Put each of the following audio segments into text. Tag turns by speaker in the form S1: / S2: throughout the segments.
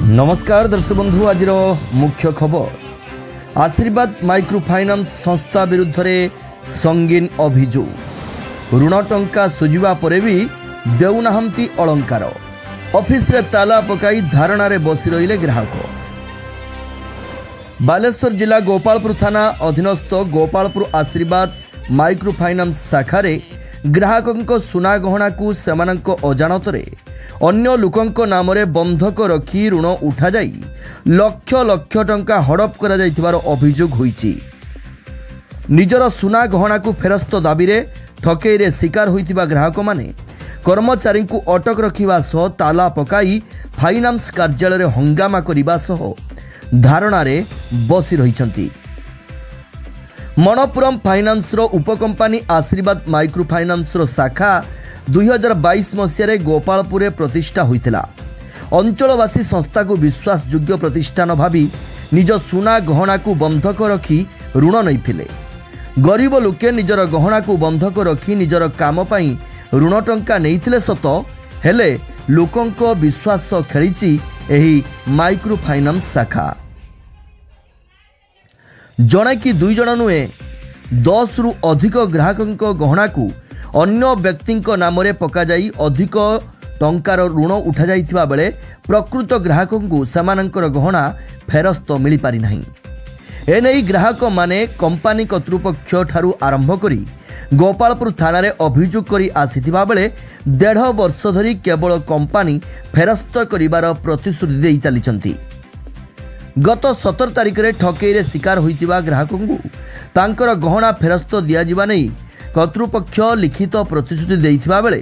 S1: नमस्कार दर्शक बंधु आज मुख्य खबर आशीर्वाद माइक्रो फाइनान्स संस्था विरुद्ध में संगीन अभियोग ऋण टंका सुझा पर भी देउनाहंती अलंकार ऑफिस रे ताला पकाई धारणा रे बसी रहिले ग्राहक। बालेश्वर जिला गोपालपुर थाना अधीनस्थ गोपालपुर आशीर्वाद माइक्रो फाइनान्स शाखा ग्राहकों सुना गहना को सेमानक अजाणतरे अन्य लोकंक नाम रे बंधक रखी ऋण उठा जाई लक्ष लक्ष टंका हड़प करा जाइथिबार अभियोग होईची। निजर सुना गहना को फेरस्त दाबी रे ठकेई रे शिकार होइथिबा ग्राहक माने कर्मचारी को अटक रखिबा सह ताला पकाई फाइनान्स कार्यालय रे हंगामा करिबा सह धारणा रे बसी रहिसंती। मनपुरम फाइनान्स रो उपकंपानी आशीर्वाद माइक्रो फाइनान्स रो शाखा 2022 मसीह गोपालपुर प्रतिष्ठा होइतिला। अंचलवासी संस्था को विश्वासयोग्य प्रतिष्ठान भावी निज सुना गहना को बंधक रखी ऋण नैथिले। गरीब लोके निजर गहना को बंधक रखी निजर काम पाई ऋण टंका नैथिले सत हेले लोकंक विश्वास खेलिची एही माइक्रो फाइनान्स शाखा। जणे कि दुई जण नुहे 10 रु अधिक ग्राहकंक गहना को अन्य व्यक्ति नाम रे पका जाई अधिक टंकार ऋण उठा जाइथिबा बेले प्रकृत ग्राहकों को सेमानंकर गहना फेरस्त मिली पारि नाही। एनै ग्राहक माने कंपानी कर्तृपक्ष ठारू आरंभ करी गोपालपुर थाना रे अभियोग करी आसीथिबा बेले 1.5 वर्ष धरी केवल कंपानी फेरस्त करिवार प्रतिश्रुति देई चलीचंती। गत 17 तारिख रे ठकेई रे शिकार होइतिबा ग्राहकों को तांकर गहना फेरस्त दिया जिबा नै कर्तृपक्ष लिखित प्रतिश्रुति देइथिबा बेले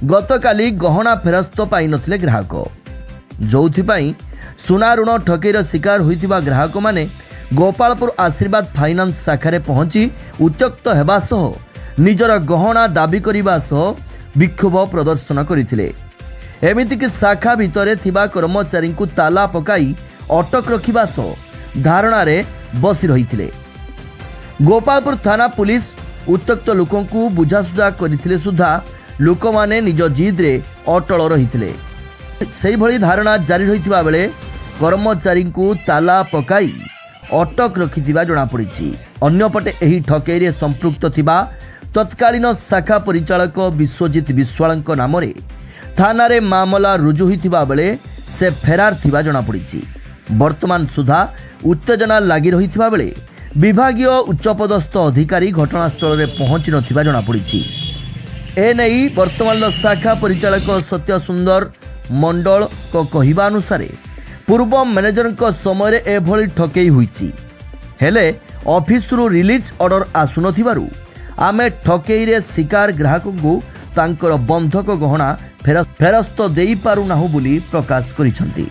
S1: गतकाली गहना फेरस्त पाई नथिले ग्राहक। जोथिपाई सुना ऋण ठकेईर शिकार होइतिबा ग्राहक माने गोपालपुर आशीर्वाद फाइनान्स शाखा रे पहुंची उत्त्यक्त हेबा सह निजर गहना दाबी करिबा सह विक्षोभ प्रदर्शन करथिले। एमिति कि शाखा भितरे थिबा कर्मचारी को ताला पकाई अटक रखिबा सह धारणा रे बसी रहिथिले। गोपालपुर थाना पुलिस उत्त्यक्त लोकों को बुझासुझा करथिले सुधा लोक माने निज जिद रे अटल रहिथिले। सेही भली धारणा जारी रहिथिबा बेले कर्मचारी को ताला पकाई अटक रखिथिबा जणा पड़िछि। अन्यपटे एही ठकेई रे संपृक्त थिबा तत्कालीन शाखा परिचालक विश्वजित विश्वालଙ୍କ नाम रे थाना रे मामला रुजु होइथिबा बेले से फेरार थिबा जणा पड़िछि। वर्तमान सुधा उत्तेजना लागि रहिथिबा बेले विभागीय उच्चपदस्थ अधिकारी घटनास्थल में पहुंची नथिबा जणा पड़िछि। एनै वर्तमान शाखा परिचालक सत्य सुंदर मंडल को कहिबा अनुसार पूर्व मैनेजर समय रे एभली ठकेई होईछि हेले ऑफिस रु रिलीज ऑर्डर आसुनथिबारु आमे ठकेई रे शिकार ग्राहक को तांकर बंधक गहना फेरस्त देई पारु नाहु बोली प्रकाश करिसंती।